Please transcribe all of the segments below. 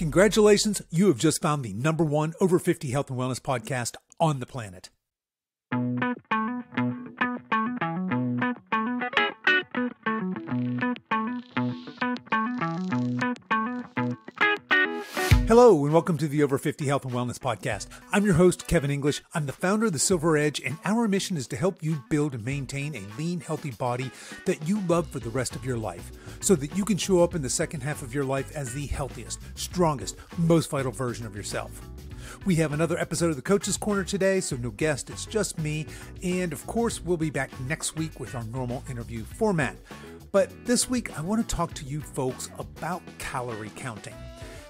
Congratulations, you have just found the #1 over 50 health and wellness podcast on the planet. Hello, and welcome to the Over 50 Health and Wellness Podcast. I'm your host, Kevin English. I'm the founder of the Silver Edge, and our mission is to help you build and maintain a lean, healthy body that you love for the rest of your life, so that you can show up in the second half of your life as the healthiest, strongest, most vital version of yourself. We have another episode of the Coach's Corner today, so no guest, it's just me. And of course, we'll be back next week with our normal interview format. But this week, I want to talk to you folks about calorie counting.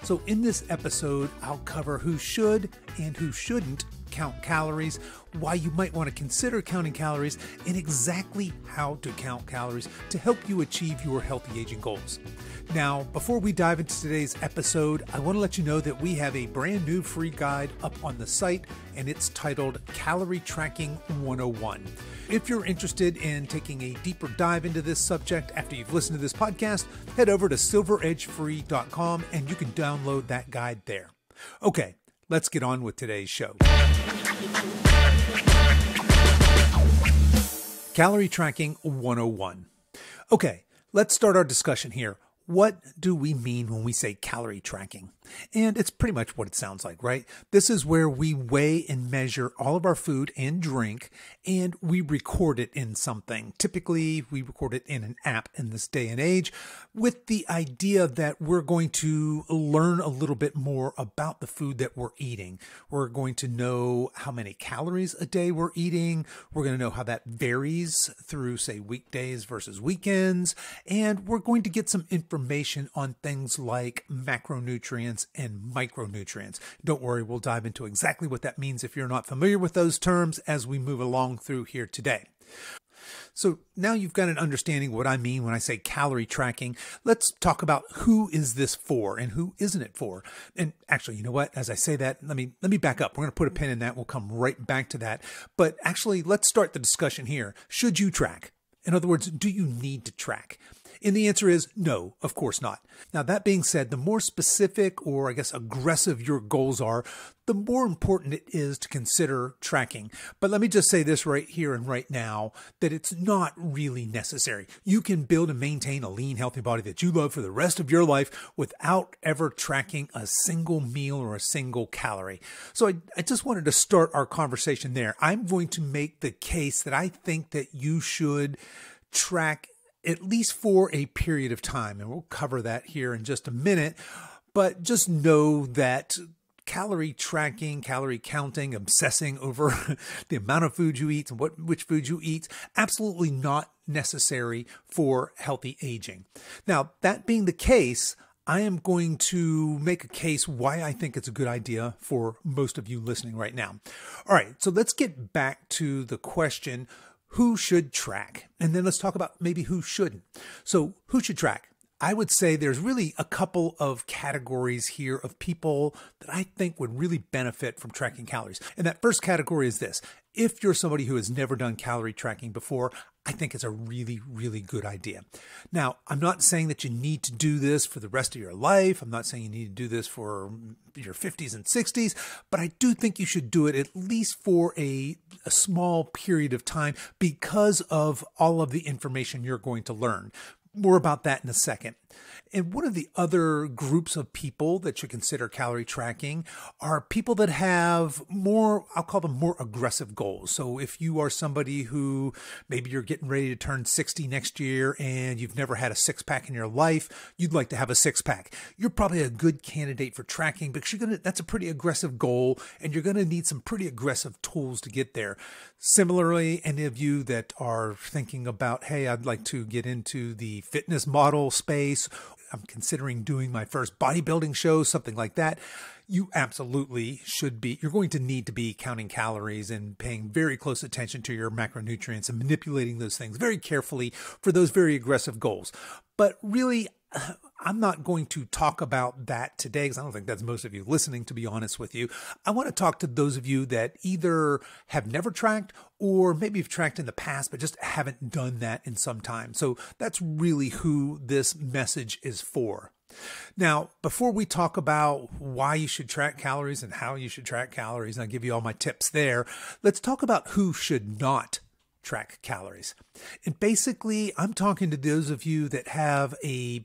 So in this episode, I'll cover who should and who shouldn't count calories, why you might want to consider counting calories, and exactly how to count calories to help you achieve your healthy aging goals. Now, before we dive into today's episode, I want to let you know that we have a brand new free guide up on the site, and it's titled Calorie Tracking 101. If you're interested in taking a deeper dive into this subject after you've listened to this podcast, head over to silveredgefree.com and you can download that guide there. Okay, let's get on with today's show. Calorie Tracking 101. Okay, let's start our discussion here. What do we mean when we say calorie tracking? And it's pretty much what it sounds like, right? This is where we weigh and measure all of our food and drink, and we record it in something. Typically, we record it in an app in this day and age, with the idea that we're going to learn a little bit more about the food that we're eating. We're going to know how many calories a day we're eating. We're going to know how that varies through, say, weekdays versus weekends. And we're going to get some information on things like macronutrients and micronutrients. Don't worry, we'll dive into exactly what that means if you're not familiar with those terms as we move along through here today. So now you've got an understanding what I mean when I say calorie tracking. Let's talk about who is this for and who isn't it for. And actually, you know what? As I say that, let me back up. We're going to put a pin in that. We'll come right back to that. But actually, let's start the discussion here. Should you track? In other words, do you need to track? And the answer is no, of course not. Now, that being said, the more specific or I guess aggressive your goals are, the more important it is to consider tracking. But let me just say this right here and right now, that it's not really necessary. You can build and maintain a lean, healthy body that you love for the rest of your life without ever tracking a single meal or a single calorie. So I just wanted to start our conversation there. I'm going to make the case that I think that you should track at least for a period of time. And we'll cover that here in just a minute. But just know that calorie tracking, calorie counting, obsessing over the amount of food you eat and which food you eat, absolutely not necessary for healthy aging. Now, that being the case, I am going to make a case why I think it's a good idea for most of you listening right now. All right, so let's get back to the question, who should track? And then let's talk about maybe who shouldn't. So who should track? I would say there's really a couple of categories here of people that I think would really benefit from tracking calories. And that first category is this. If you're somebody who has never done calorie tracking before, I think it's a really, really good idea. Now, I'm not saying that you need to do this for the rest of your life. I'm not saying you need to do this for your 50s and 60s, but I do think you should do it at least for a small period of time because of all of the information you're going to learn. More about that in a second. And one of the other groups of people that should consider calorie tracking are people that have more, I'll call them more aggressive goals. So if you are somebody who maybe you're getting ready to turn 60 next year and you've never had a six-pack in your life, you'd like to have a six-pack. You're probably a good candidate for tracking because that's a pretty aggressive goal and you're going to need some pretty aggressive tools to get there. Similarly, any of you that are thinking about, hey, I'd like to get into the fitness model space, I'm considering doing my first bodybuilding show, something like that, you absolutely should be, you're going to need to be counting calories and paying very close attention to your macronutrients and manipulating those things very carefully for those very aggressive goals. But really, I'm not going to talk about that today because I don't think that's most of you listening, to be honest with you. I want to talk to those of you that either have never tracked or maybe you've tracked in the past, but just haven't done that in some time. So that's really who this message is for. Now, before we talk about why you should track calories and how you should track calories, and I'll give you all my tips there, let's talk about who should not track calories. And basically, I'm talking to those of you that have a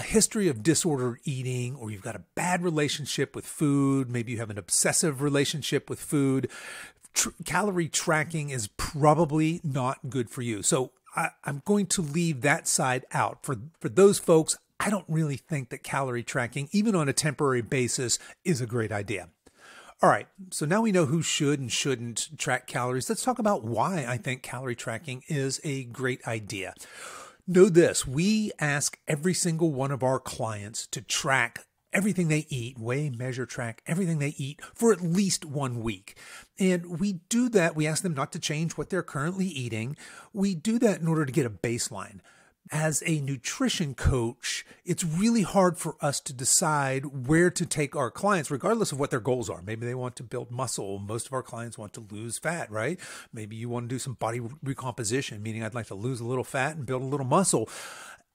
history of disordered eating, or you've got a bad relationship with food. Maybe you have an obsessive relationship with food. Calorie tracking is probably not good for you. So I'm going to leave that side out. For those folks, I don't really think that calorie tracking, even on a temporary basis, is a great idea. All right, so now we know who should and shouldn't track calories. Let's talk about why I think calorie tracking is a great idea. Know this, we ask every single one of our clients to track everything they eat, weigh, measure, track everything they eat for at least 1 week. And we do that, we ask them not to change what they're currently eating. We do that in order to get a baseline. As a nutrition coach, it's really hard for us to decide where to take our clients, regardless of what their goals are. Maybe they want to build muscle. Most of our clients want to lose fat, right? Maybe you want to do some body recomposition, meaning I'd like to lose a little fat and build a little muscle.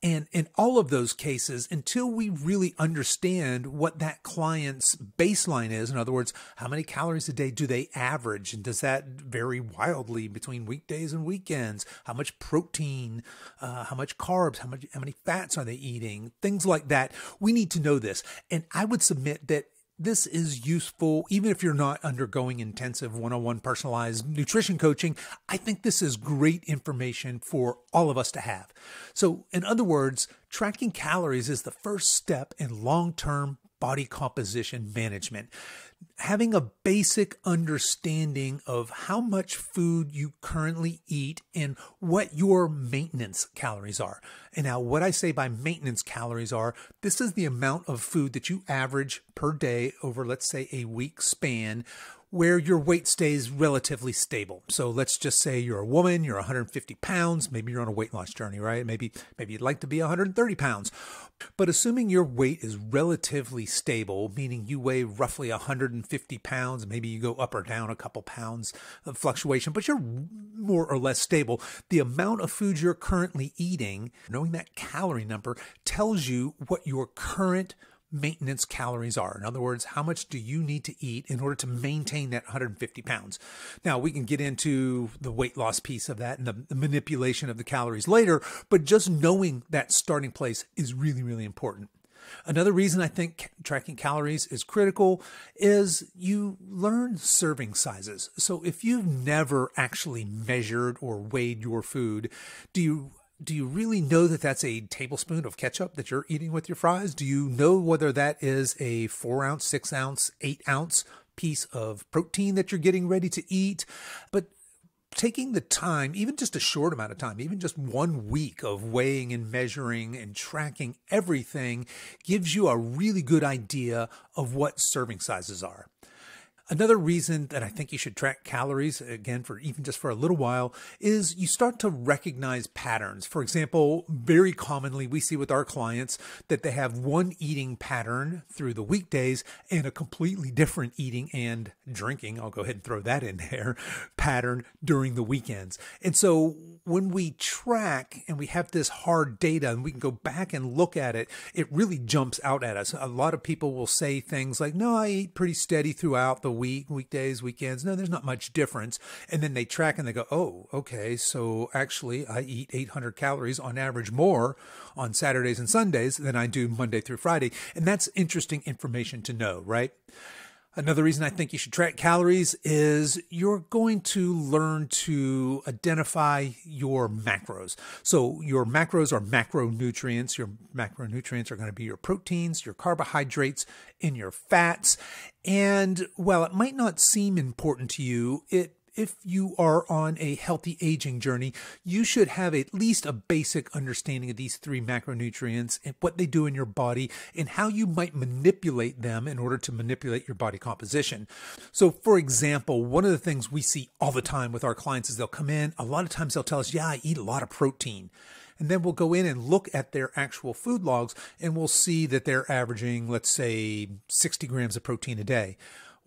And in all of those cases, until we really understand what that client's baseline is, in other words, how many calories a day do they average? And does that vary wildly between weekdays and weekends? How much protein, how much carbs, how many fats are they eating? Things like that. We need to know this. And I would submit that this is useful, even if you're not undergoing intensive one-on-one personalized nutrition coaching. I think this is great information for all of us to have. So in other words, tracking calories is the first step in long-term body composition management. Having a basic understanding of how much food you currently eat and what your maintenance calories are. And now what I say by maintenance calories are, this is the amount of food that you average per day over, let's say, a week span, where your weight stays relatively stable. So let's just say you're a woman, you're 150 pounds, maybe you're on a weight loss journey, right? Maybe you'd like to be 130 pounds. But assuming your weight is relatively stable, meaning you weigh roughly 150 pounds, maybe you go up or down a couple pounds of fluctuation, but you're more or less stable, the amount of food you're currently eating, knowing that calorie number, tells you what your current maintenance calories are. In other words, how much do you need to eat in order to maintain that 150 pounds? Now, we can get into the weight loss piece of that and the manipulation of the calories later, but just knowing that starting place is really, really important. Another reason I think tracking calories is critical is you learn serving sizes. So if you've never actually measured or weighed your food, do you really know that that's a tablespoon of ketchup that you're eating with your fries? Do you know whether that is a 4-ounce, 6-ounce, 8-ounce piece of protein that you're getting ready to eat? But taking the time, even just a short amount of time, even just 1 week of weighing and measuring and tracking everything gives you a really good idea of what serving sizes are. Another reason that I think you should track calories, again, for even just for a little while, is you start to recognize patterns. For example, very commonly we see with our clients that they have one eating pattern through the weekdays and a completely different eating and drinking, I'll go ahead and throw that in there, pattern during the weekends. And so when we track and we have this hard data and we can go back and look at it, it really jumps out at us. A lot of people will say things like, no, I eat pretty steady throughout the weekdays, weekends. No, there's not much difference. And then they track and they go, oh, okay, so actually I eat 800 calories on average more on Saturdays and Sundays than I do Monday through Friday. And that's interesting information to know, right? Another reason I think you should track calories is you're going to learn to identify your macros. So your macros are macronutrients. Your macronutrients are going to be your proteins, your carbohydrates, and your fats. And while it might not seem important to you, if you are on a healthy aging journey, you should have at least a basic understanding of these 3 macronutrients and what they do in your body and how you might manipulate them in order to manipulate your body composition. So for example, one of the things we see all the time with our clients is they'll come in, a lot of times they'll tell us, yeah, I eat a lot of protein. And then we'll go in and look at their actual food logs and we'll see that they're averaging, let's say, 60 grams of protein a day.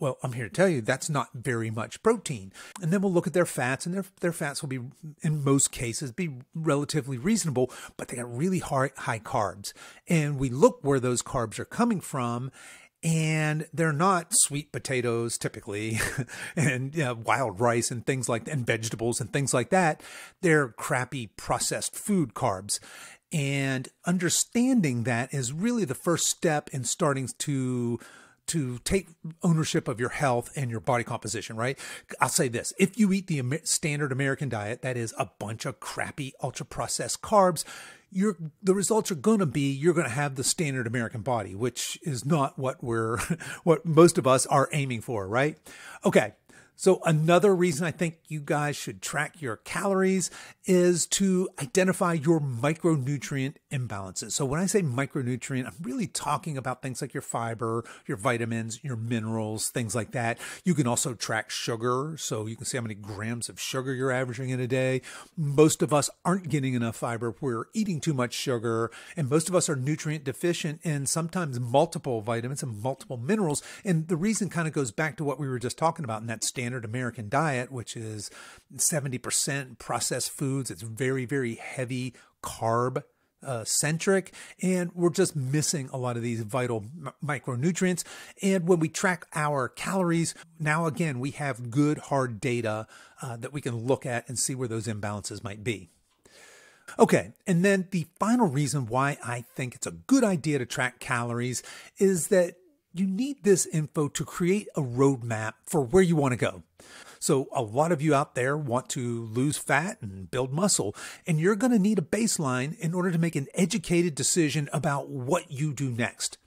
Well, I'm here to tell you that's not very much protein. And then we'll look at their fats, and their fats will be, in most cases, be relatively reasonable, but they got really high carbs. And we look where those carbs are coming from, and they're not sweet potatoes typically, and wild rice and things like that, and vegetables and things like that. They're crappy processed food carbs. And understanding that is really the first step in starting to take ownership of your health and your body composition, right? I'll say this. If you eat the standard American diet, that is a bunch of crappy ultra processed carbs, the results are going to be you're going to have the standard American body, which is not what what most of us are aiming for, right? Okay. So another reason I think you guys should track your calories is to identify your micronutrient imbalances. So when I say micronutrient, I'm really talking about things like your fiber, your vitamins, your minerals, things like that. You can also track sugar. So you can see how many grams of sugar you're averaging in a day. Most of us aren't getting enough fiber. We're eating too much sugar. And most of us are nutrient deficient in sometimes multiple vitamins and multiple minerals. And the reason kind of goes back to what we were just talking about in that standard American diet, which is 70% processed foods. It's very, very heavy carb centric, and we're just missing a lot of these vital micronutrients. And when we track our calories, now again, we have good hard data that we can look at and see where those imbalances might be. Okay, and then the final reason why I think it's a good idea to track calories is that you need this info to create a roadmap for where you want to go. So a lot of you out there want to lose fat and build muscle, and you're going to need a baseline in order to make an educated decision about what you do next.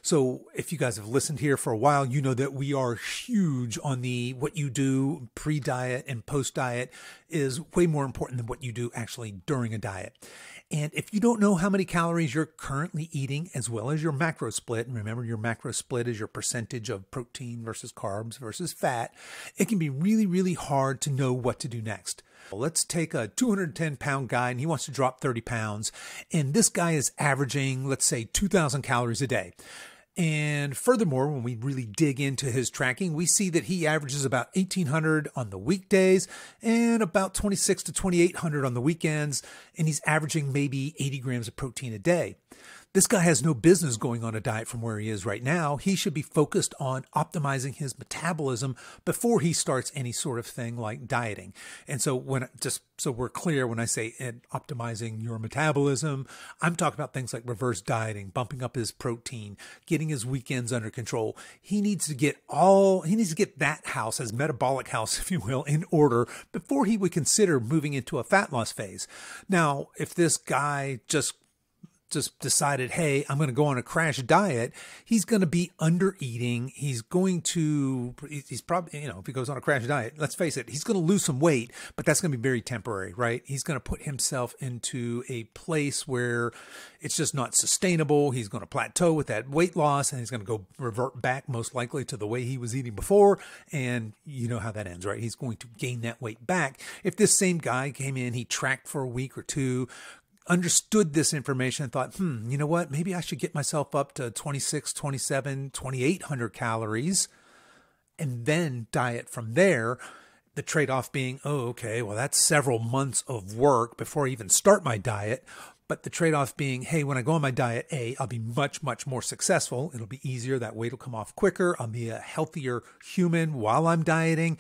So if you guys have listened here for a while, you know that we are huge on what you do pre-diet and post-diet is way more important than what you do actually during a diet. And if you don't know how many calories you're currently eating, as well as your macro split, and remember your macro split is your percentage of protein versus carbs versus fat, it can be really, really hard to know what to do next. Let's take a 210-pound guy and he wants to drop 30 pounds. And this guy is averaging, let's say, 2,000 calories a day. And furthermore, when we really dig into his tracking, we see that he averages about 1,800 on the weekdays and about 2,600 to 2,800 on the weekends. And he's averaging maybe 80 grams of protein a day. This guy has no business going on a diet from where he is right now. He should be focused on optimizing his metabolism before he starts any sort of thing like dieting. And so just so we're clear, when I say optimizing your metabolism, I'm talking about things like reverse dieting, bumping up his protein, getting his weekends under control. He needs to get that house, his metabolic house, if you will, in order before he would consider moving into a fat loss phase. Now, if this guy just decided, hey, I'm going to go on a crash diet, he's going to be under eating. He's probably, if he goes on a crash diet, let's face it, he's going to lose some weight, but that's going to be very temporary, right? He's going to put himself into a place where it's just not sustainable. He's going to plateau with that weight loss, and he's going to go revert back most likely to the way he was eating before. And you know how that ends, right? He's going to gain that weight back. If this same guy came in, he tracked for a week or two, understood this information and thought, you know what, maybe I should get myself up to 26, 27, 2,800 calories and then diet from there. The trade-off being, okay, well, that's several months of work before I even start my diet. But the trade-off being, hey, when I go on my diet, I'll be much, much more successful. It'll be easier. That weight will come off quicker. I'll be a healthier human while I'm dieting.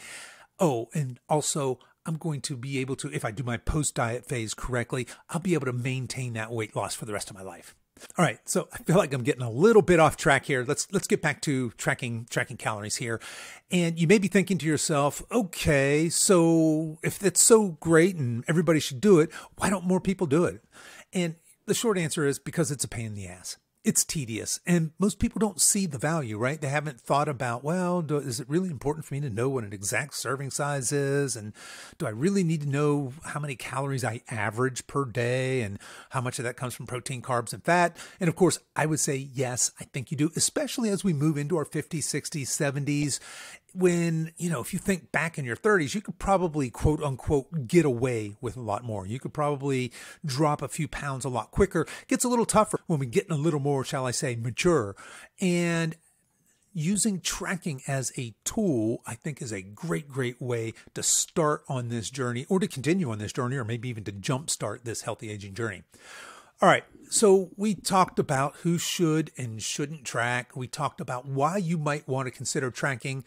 Oh, and also, I'm going to be able to, if I do my post-diet phase correctly, I'll be able to maintain that weight loss for the rest of my life. All right, so I feel like I'm getting a little bit off track here. Let's get back to tracking calories here. And you may be thinking to yourself, okay, so if that's so great and everybody should do it, why don't more people do it? And the short answer is because it's a pain in the ass. It's tedious, and most people don't see the value, right? They haven't thought about, well, is it really important for me to know what an exact serving size is? And do I really need to know how many calories I average per day and how much of that comes from protein, carbs, and fat? And of course, I would say, yes, I think you do, especially as we move into our 50s, 60s, 70s. When, if you think back in your 30s, you could probably, quote unquote, get away with a lot more. You could probably drop a few pounds a lot quicker. It gets a little tougher when we get a little more, shall I say, mature. And using tracking as a tool, I think, is a great way to start on this journey, or to continue on this journey, or maybe even to jumpstart this healthy aging journey. All right, so we talked about who should and shouldn't track. We talked about why you might want to consider tracking.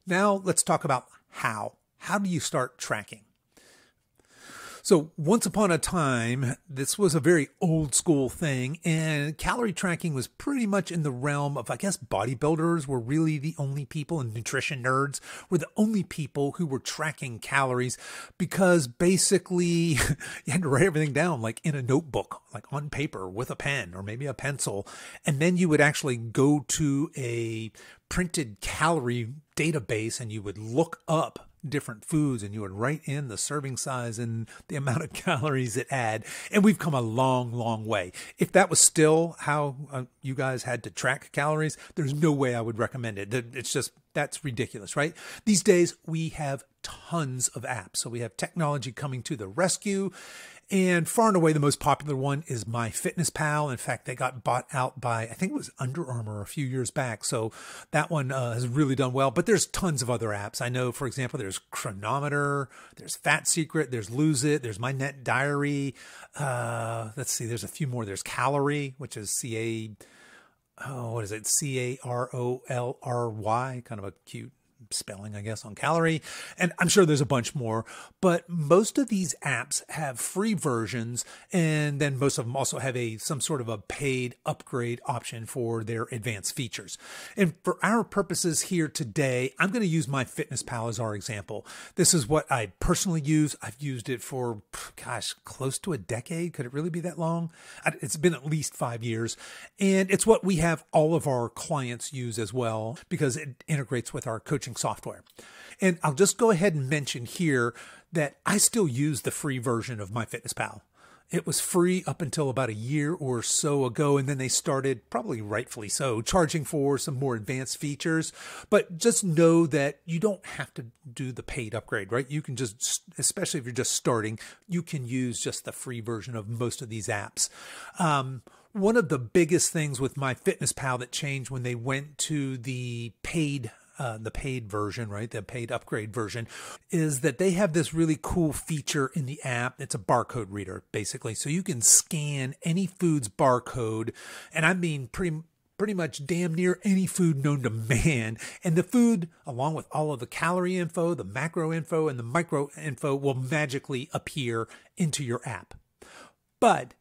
Now let's talk about how. How do you start tracking? So once upon a time, this was a very old school thing, and calorie tracking was pretty much in the realm of, I guess, bodybuilders were really the only people, and nutrition nerds were the only people who were tracking calories, because basically you had to write everything down like in a notebook, like on paper with a pen or maybe a pencil. And then you would actually go to a printed calorie database and you would look up different foods and you would write in the serving size and the amount of calories it had. And we've come a long way. If that was still how you guys had to track calories, there's no way I would recommend it. It's just, that's ridiculous, right? These days we have tons of apps. So we have technology coming to the rescue. And far and away, the most popular one is MyFitnessPal. In fact, they got bought out by, I think it was Under Armour a few years back. So that one has really done well. But there's tons of other apps. I know, for example, there's Chronometer, there's Fat Secret, there's Lose It, there's My Net Diary. Let's see, there's a few more. There's Calorie, which is CAROLRY, kind of a cute spelling, I guess, on calorie. And I'm sure there's a bunch more, but most of these apps have free versions. And then most of them also have some sort of a paid upgrade option for their advanced features. And for our purposes here today, I'm going to use MyFitnessPal as our example. This is what I personally use. I've used it for, gosh, close to a decade. Could it really be that long? It's been at least 5 years. And it's what we have all of our clients use as well, because it integrates with our coaching software. And I'll just go ahead and mention here that I still use the free version of MyFitnessPal. It was free up until about a year or so ago, and then they started, probably rightfully so, charging for some more advanced features. But just know that you don't have to do the paid upgrade, right? You can just, especially if you're just starting, you can use just the free version of most of these apps. One of the biggest things with MyFitnessPal that changed when they went to the paid version, right? The paid upgrade version, is that they have this really cool feature in the app. It's a barcode reader, basically. So you can scan any food's barcode, and I mean pretty much damn near any food known to man. And the food, along with all of the calorie info, the macro info, and the micro info, will magically appear into your app. But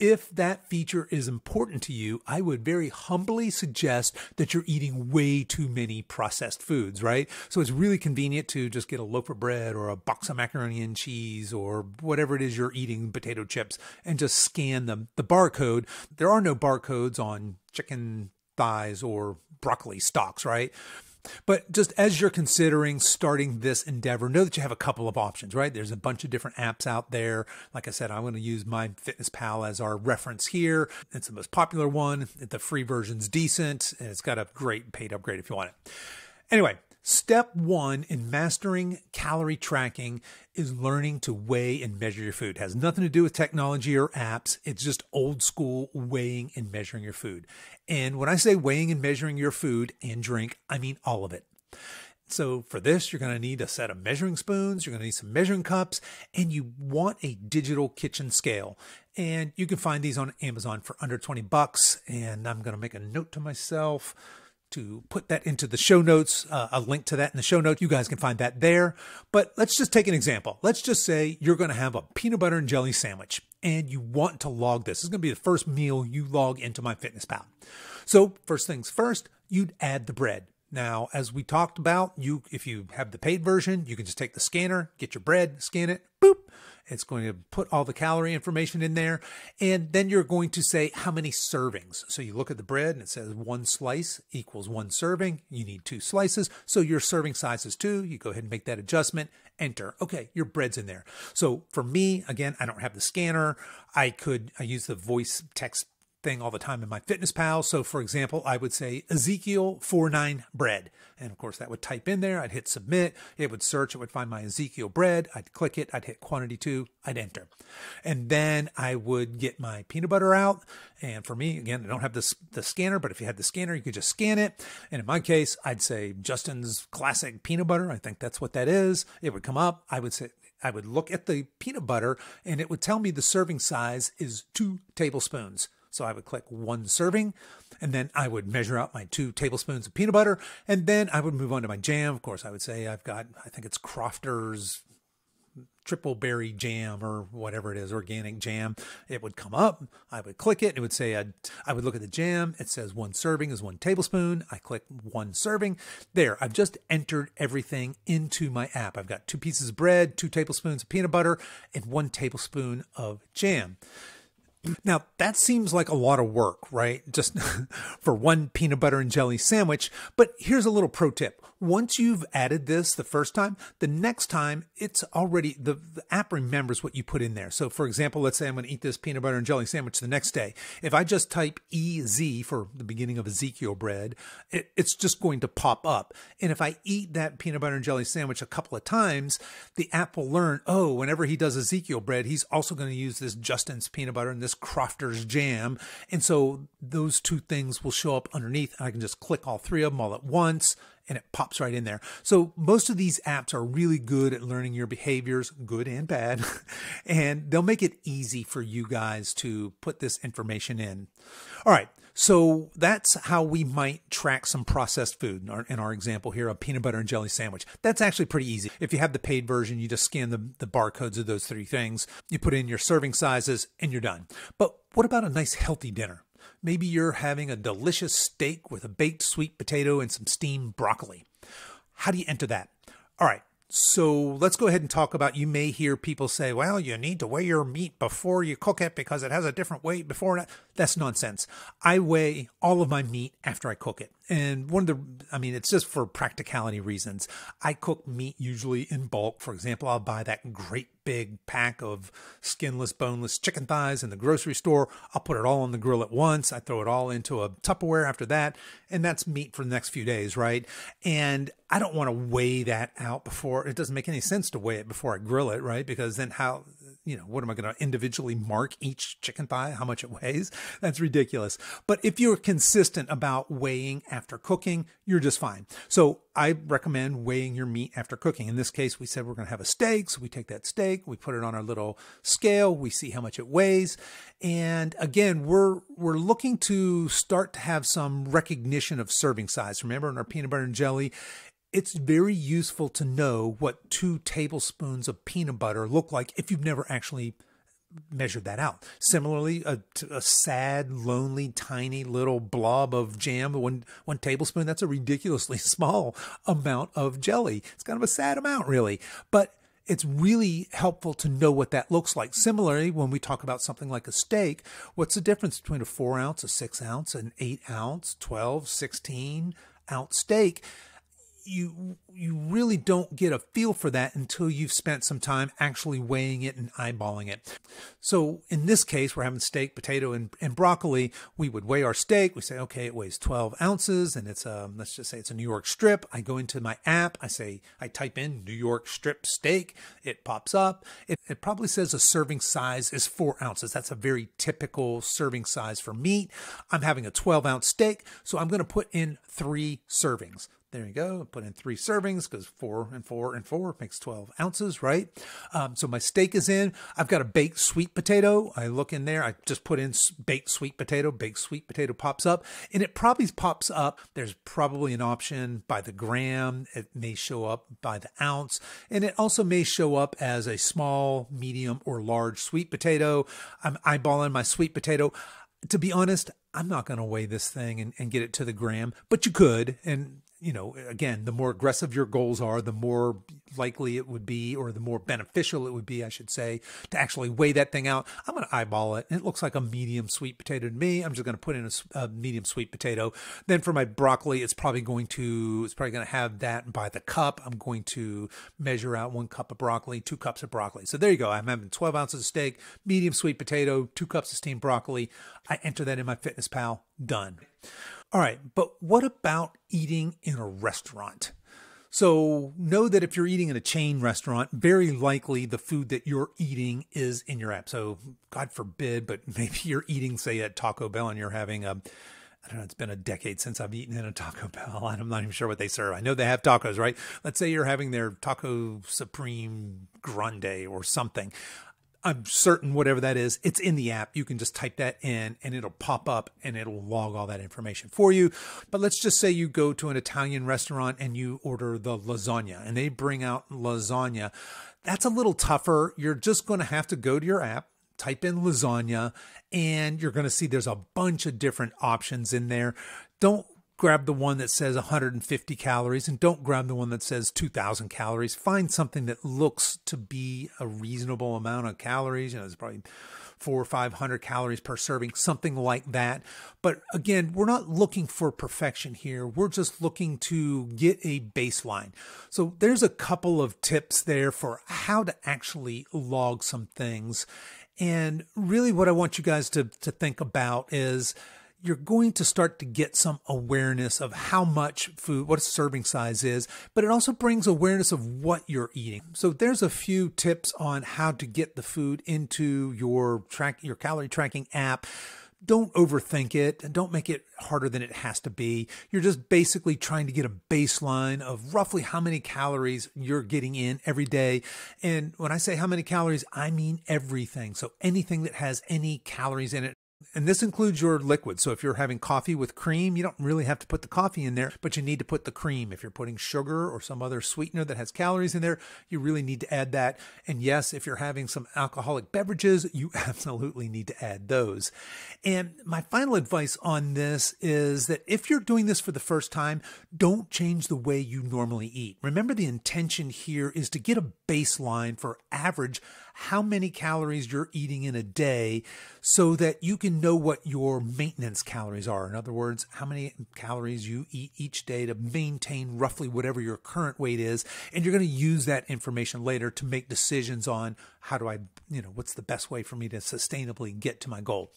if that feature is important to you, I would very humbly suggest that you're eating way too many processed foods, right? So it's really convenient to just get a loaf of bread or a box of macaroni and cheese or whatever it is you're eating, potato chips, and just scan the barcode. There are no barcodes on chicken thighs or broccoli stalks, right? But just as you're considering starting this endeavor, know that you have a couple of options, right? There's a bunch of different apps out there. Like I said, I'm going to use MyFitnessPal as our reference here. It's the most popular one. The free version's decent, and it's got a great paid upgrade if you want it. Anyway, step one in mastering calorie tracking is learning to weigh and measure your food. It has nothing to do with technology or apps. It's just old school weighing and measuring your food. And when I say weighing and measuring your food and drink, I mean all of it. So for this, you're going to need a set of measuring spoons, you're going to need some measuring cups, and you want a digital kitchen scale. And you can find these on Amazon for under $20. And I'm going to make a note to myself to put that into the show notes, a link to that in the show notes. You guys can find that there. But let's just take an example. Let's just say you're going to have a peanut butter and jelly sandwich and you want to log this. This is going to be the first meal you log into MyFitnessPal. So first things first, you'd add the bread. Now, as we talked about, if you have the paid version, you can just take the scanner, get your bread, scan it, boop. It's going to put all the calorie information in there. And then you're going to say how many servings. So you look at the bread and it says 1 slice equals 1 serving. You need 2 slices. So your serving size is 2. You go ahead and make that adjustment, enter. Okay, your bread's in there. So for me, again, I don't have the scanner. I use the voice text thing all the time in my fitness pal. So for example, I would say Ezekiel 49 bread. And of course that would type in there, I'd hit submit, it would search, it would find my Ezekiel bread, I'd click it, I'd hit quantity 2, I'd enter. And then I would get my peanut butter out. And for me, again, I don't have the scanner, but if you had the scanner, you could just scan it. And in my case, I'd say Justin's classic peanut butter. I think that's what that is. It would come up. I would look at the peanut butter and it would tell me the serving size is 2 tablespoons. So I would click 1 serving and then I would measure out my 2 tablespoons of peanut butter. And then I would move on to my jam. Of course, I would say I've got, I think it's Crofter's triple berry jam or whatever it is, organic jam. It would come up. I would click it. It would say, I would look at the jam. It says 1 serving is 1 tablespoon. I click 1 serving. There, I've just entered everything into my app. I've got 2 pieces of bread, 2 tablespoons of peanut butter, and 1 tablespoon of jam. Now, that seems like a lot of work, right? Just for 1 peanut butter and jelly sandwich. But here's a little pro tip. Once you've added this the first time, the next time it's already, the app remembers what you put in there. So for example, let's say I'm going to eat this peanut butter and jelly sandwich the next day. If I just type EZ for the beginning of Ezekiel bread, it's just going to pop up. And if I eat that peanut butter and jelly sandwich a couple of times, the app will learn, oh, whenever he does Ezekiel bread, he's also going to use this Justin's peanut butter and this Crofter's jam. And so those 2 things will show up underneath. I can just click all 3 of them all at once and it pops right in there. So most of these apps are really good at learning your behaviors, good and bad, and they'll make it easy for you guys to put this information in. All right, so that's how we might track some processed food. In our example here, a peanut butter and jelly sandwich. That's actually pretty easy. If you have the paid version, you just scan the barcodes of those 3 things, you put in your serving sizes, and you're done. But what about a nice healthy dinner? Maybe you're having a delicious steak with a baked sweet potato and some steamed broccoli. How do you enter that? All right, so let's go ahead and talk about, you may hear people say, well, you need to weigh your meat before you cook it because it has a different weight before. That's nonsense. I weigh all of my meat after I cook it. And it's just for practicality reasons. I cook meat usually in bulk. For example, I'll buy that great big pack of skinless, boneless chicken thighs in the grocery store. I'll put it all on the grill at once. I throw it all into a Tupperware after that. And that's meat for the next few days, right? And I don't want to weigh that out before. It doesn't make any sense to weigh it before I grill it, right? Because then what am I going to individually mark each chicken thigh, how much it weighs? That's ridiculous. But if you're consistent about weighing after cooking, you're just fine. So I recommend weighing your meat after cooking. In this case, we said we're going to have a steak. So we take that steak, we put it on our little scale, we see how much it weighs. And again, we're looking to start to have some recognition of serving size. Remember, in our peanut butter and jelly, it's very useful to know what 2 tablespoons of peanut butter look like if you've never actually measured that out. Similarly, a sad, lonely, tiny little blob of jam, one tablespoon, that's a ridiculously small amount of jelly. It's kind of a sad amount, really. But it's really helpful to know what that looks like. Similarly, when we talk about something like a steak, what's the difference between a 4 ounce, a 6 ounce, an 8 ounce, 12, 16 ounce steak? You really don't get a feel for that until you've spent some time actually weighing it and eyeballing it. So in this case, we're having steak, potato, and broccoli. We would weigh our steak. We say, okay, it weighs 12 ounces, and it's let's just say it's a New York strip. I go into my app. I type in New York strip steak. It pops up. It probably says a serving size is 4 ounces. That's a very typical serving size for meat. I'm having a 12-ounce steak, so I'm going to put in 3 servings. There you go. Put in 3 servings because 4 and 4 and 4 makes 12 ounces, right? So my steak is in. I've got a baked sweet potato. I look in there. I just put in baked sweet potato. Baked sweet potato pops up. And it probably pops up. There's probably an option by the gram. It may show up by the ounce. And it also may show up as a small, medium, or large sweet potato. I'm eyeballing my sweet potato. To be honest, I'm not going to weigh this thing and get it to the gram, but you could. And again, the more aggressive your goals are, the more likely it would be, or the more beneficial it would be, I should say, to actually weigh that thing out. I'm going to eyeball it, and it looks like a medium sweet potato to me. I'm just going to put in a medium sweet potato. Then for my broccoli, it's probably going to have that by the cup. I'm going to measure out 1 cup of broccoli, 2 cups of broccoli. So there you go. I'm having 12 ounces of steak, medium sweet potato, 2 cups of steamed broccoli. I enter that in my FitnessPal. Done. All right, but what about eating in a restaurant? So know that if you're eating in a chain restaurant, very likely the food that you're eating is in your app. So God forbid, but maybe you're eating, say, at Taco Bell and you're having I don't know, it's been a decade since I've eaten in a Taco Bell. I'm not even sure what they serve. I know they have tacos, right? Let's say you're having their Taco Supreme Grande or something. I'm certain whatever that is, it's in the app. You can just type that in and it'll pop up and it'll log all that information for you. But let's just say you go to an Italian restaurant and you order the lasagna and they bring out lasagna. That's a little tougher. You're just going to have to go to your app, type in lasagna, and you're going to see there's a bunch of different options in there. Don't grab the one that says 150 calories and don't grab the one that says 2,000 calories. Find something that looks to be a reasonable amount of calories. It's probably 400 or 500 calories per serving, something like that. But again, we're not looking for perfection here. We're just looking to get a baseline. So there's a couple of tips there for how to actually log some things. And really what I want you guys to think about is you're going to start to get some awareness of how much food, what a serving size is, but it also brings awareness of what you're eating. So there's a few tips on how to get the food into your calorie tracking app. Don't overthink it. Don't make it harder than it has to be. You're just basically trying to get a baseline of roughly how many calories you're getting in every day. And when I say how many calories, I mean everything. So anything that has any calories in it. And this includes your liquid. So if you're having coffee with cream, you don't really have to put the coffee in there, but you need to put the cream. If you're putting sugar or some other sweetener that has calories in there, you really need to add that. And yes, if you're having some alcoholic beverages, you absolutely need to add those. And my final advice on this is that if you're doing this for the first time, don't change the way you normally eat. Remember, the intention here is to get a baseline for average how many calories you're eating in a day so that you can know what your maintenance calories are. In other words, how many calories you eat each day to maintain roughly whatever your current weight is. And you're going to use that information later to make decisions on how do I, what's the best way for me to sustainably get to my goal.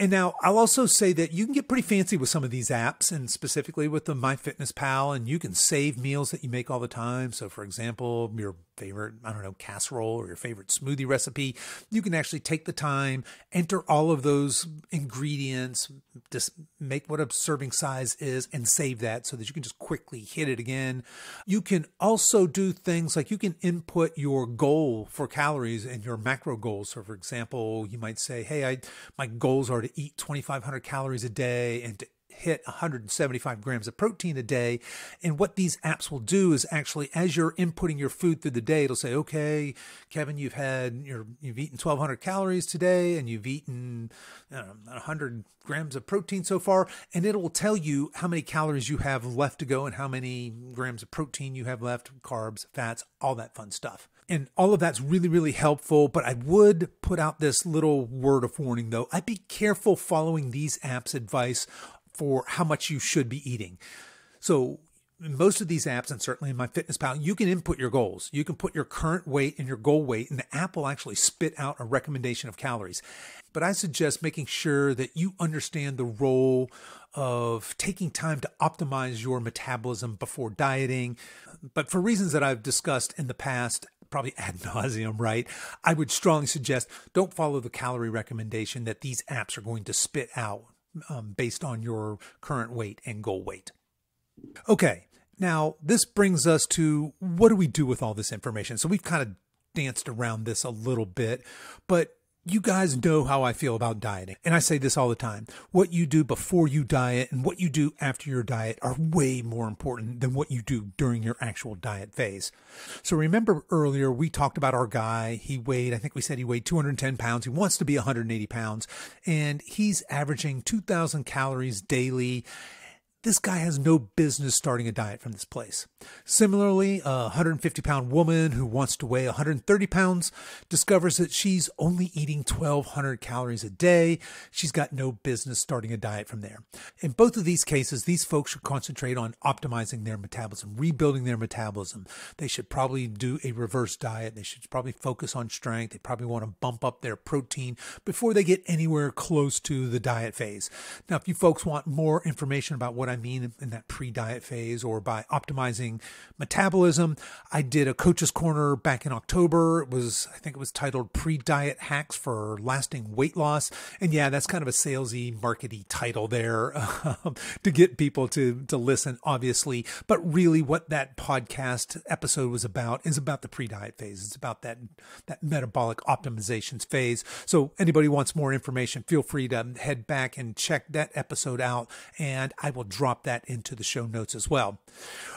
And now I'll also say that you can get pretty fancy with some of these apps, and specifically with the MyFitnessPal, and you can save meals that you make all the time. So for example, your favorite, casserole or your favorite smoothie recipe, you can actually take the time, enter all of those ingredients, just make what a serving size is and save that so that you can just quickly hit it again. You can also do things like you can input your goal for calories and your macro goals. So for example, you might say, hey, my goals are to eat 2,500 calories a day and to hit 175 grams of protein a day. And what these apps will do is actually, as you're inputting your food through the day, it'll say, okay, Kevin, you've eaten 1,200 calories today and you've eaten 100 grams of protein so far. And it will tell you how many calories you have left to go and how many grams of protein you have left, carbs, fats, all that fun stuff. And all of that's really, really helpful. But I would put out this little word of warning, though. I'd be careful following these apps' advice for how much you should be eating. So in most of these apps, and certainly in MyFitnessPal, you can input your goals. You can put your current weight and your goal weight, and the app will actually spit out a recommendation of calories. But I suggest making sure that you understand the role of taking time to optimize your metabolism before dieting. But for reasons that I've discussed in the past, probably ad nauseum, right? I would strongly suggest don't follow the calorie recommendation that these apps are going to spit out based on your current weight and goal weight. Okay, now this brings us to what do we do with all this information? So we've kind of danced around this a little bit, but you guys know how I feel about dieting. And I say this all the time. What you do before you diet and what you do after your diet are way more important than what you do during your actual diet phase. So remember earlier, we talked about our guy. I think we said he weighed 210 pounds. He wants to be 180 pounds and he's averaging 2,000 calories daily. this guy has no business starting a diet from this place. Similarly, a 150-pound woman who wants to weigh 130 pounds discovers that she's only eating 1,200 calories a day. She's got no business starting a diet from there. In both of these cases, these folks should concentrate on optimizing their metabolism, rebuilding their metabolism. They should probably do a reverse diet. They should probably focus on strength. They probably want to bump up their protein before they get anywhere close to the diet phase. Now, if you folks want more information about what I mean in that pre-diet phase or by optimizing metabolism, I did a Coach's Corner back in October. I think it was titled Pre-Diet Hacks for Lasting Weight Loss. And yeah, that's kind of a salesy, markety title there to get people to listen, obviously. But really what that podcast episode was about is about the pre-diet phase. It's about that metabolic optimizations phase. So anybody who wants more information, feel free to head back and check that episode out, and I will drop that into the show notes as well.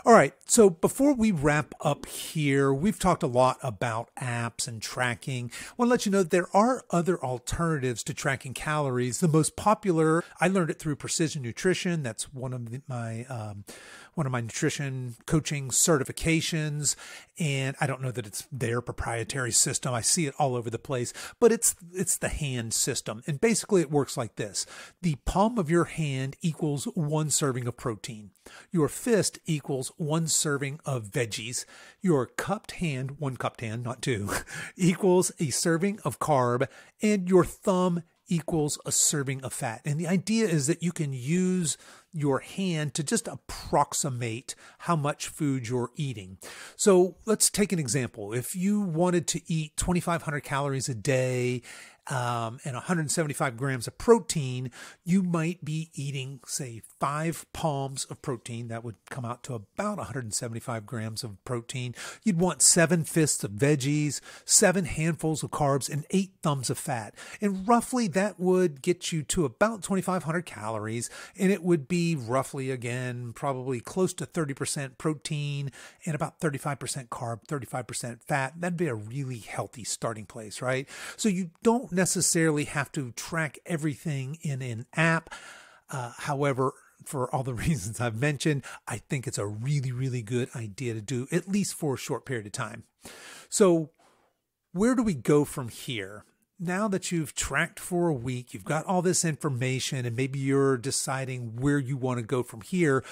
All right, so before we wrap up here, we've talked a lot about apps and tracking. I want to let you know that there are other alternatives to tracking calories. The most popular, I learned it through Precision Nutrition. That's one of my nutrition coaching certifications. And I don't know that it's their proprietary system. I see it all over the place, but it's the hand system. And basically it works like this. The palm of your hand equals 1 serving of protein. Your fist equals 1 serving of veggies. Your cupped hand, 1 cupped hand, not 2, equals a serving of carb. And your thumb equals a serving of fat. And the idea is that you can use your hand to just approximate how much food you're eating. So let's take an example. If you wanted to eat 2,500 calories a day and 175 grams of protein, you might be eating, say, 5 palms of protein. That would come out to about 175 grams of protein. You'd want 7 fists of veggies, 7 handfuls of carbs, and 8 thumbs of fat. And roughly that would get you to about 2,500 calories. And it would be roughly, again, probably close to 30% protein and about 35% carb, 35% fat. That'd be a really healthy starting place, right? So you don't necessarily have to track everything in an app. However, for all the reasons I've mentioned, I think it's a really, really good idea to do, at least for a short period of time. So where do we go from here? Now that you've tracked for a week, you've got all this information, and maybe you're deciding where you want to go from here,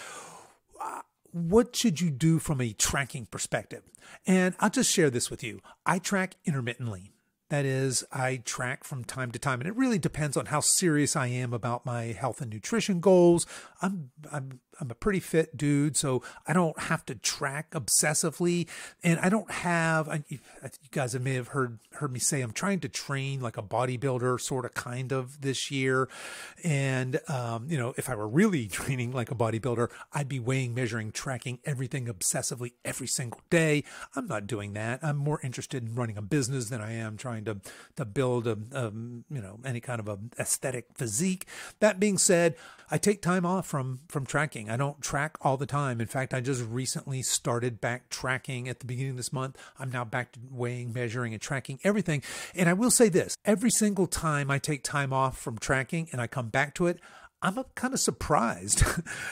what should you do from a tracking perspective? And I'll just share this with you. I track intermittently. That is, I track from time to time, and it really depends on how serious I am about my health and nutrition goals. I'm a pretty fit dude, so I don't have to track obsessively, and I don't have. You guys may have heard me say I'm trying to train like a bodybuilder, sort of, kind of this year. And if I were really training like a bodybuilder, I'd be weighing, measuring, tracking everything obsessively every single day. I'm not doing that. I'm more interested in running a business than I am trying to build any kind of a aesthetic physique. That being said, I take time off from tracking. I don't track all the time. In fact, I just recently started back tracking at the beginning of this month. I'm now back to weighing, measuring, and tracking everything. And I will say this, every single time I take time off from tracking and I come back to it, I'm kind of surprised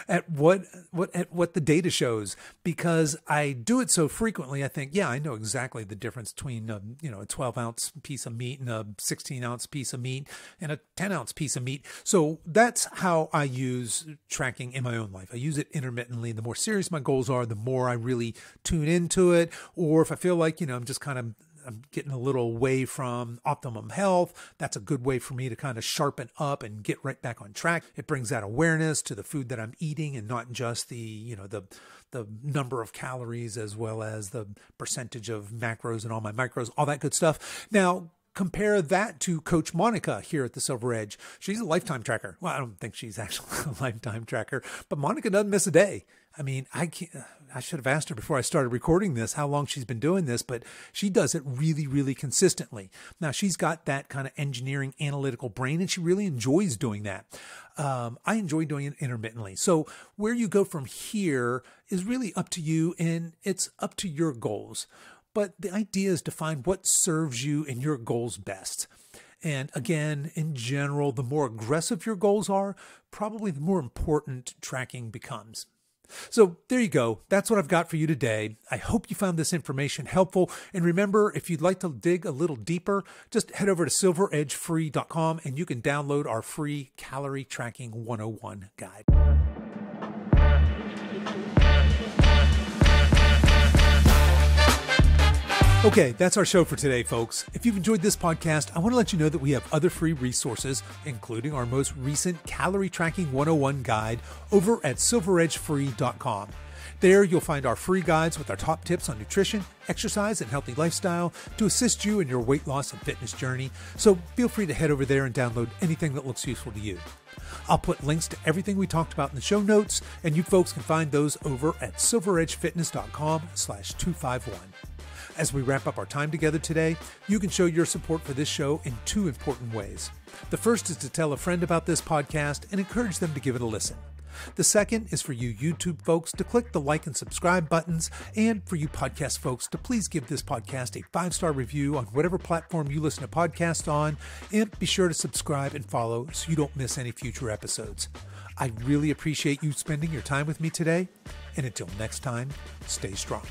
at what the data shows, because I do it so frequently. I think, yeah, I know exactly the difference between a 12-ounce piece of meat and a 16-ounce piece of meat and a 10-ounce piece of meat. So that's how I use tracking in my own life. I use it intermittently. The more serious my goals are, the more I really tune into it. Or if I feel like, I'm getting a little away from optimum health, that's a good way for me to kind of sharpen up and get right back on track. It brings that awareness to the food that I'm eating, and not just the number of calories, as well as the percentage of macros and all my micros, all that good stuff. Now, compare that to Coach Monica here at the Silver Edge. She's a lifetime tracker. Well, I don't think she's actually a lifetime tracker, but Monica doesn't miss a day. I mean, I should have asked her before I started recording this how long she's been doing this, but she does it really, really consistently. Now, she's got that kind of engineering analytical brain, and she really enjoys doing that. I enjoy doing it intermittently. So where you go from here is really up to you, and it's up to your goals. But the idea is to find what serves you and your goals best. And again, in general, the more aggressive your goals are, probably the more important tracking becomes. So there you go. That's what I've got for you today. I hope you found this information helpful. And remember, if you'd like to dig a little deeper, just head over to silveredgefree.com and you can download our free Calorie Tracking 101 guide. Okay, that's our show for today, folks. If you've enjoyed this podcast, I want to let you know that we have other free resources, including our most recent Calorie Tracking 101 guide over at silveredgefree.com. There, you'll find our free guides with our top tips on nutrition, exercise, and healthy lifestyle to assist you in your weight loss and fitness journey. So feel free to head over there and download anything that looks useful to you. I'll put links to everything we talked about in the show notes, and you folks can find those over at silveredgefitness.com/251. As we wrap up our time together today, you can show your support for this show in two important ways. The first is to tell a friend about this podcast and encourage them to give it a listen. The second is for you YouTube folks to click the like and subscribe buttons, and for you podcast folks to please give this podcast a 5-star review on whatever platform you listen to podcasts on, and be sure to subscribe and follow so you don't miss any future episodes. I really appreciate you spending your time with me today, and until next time, stay strong.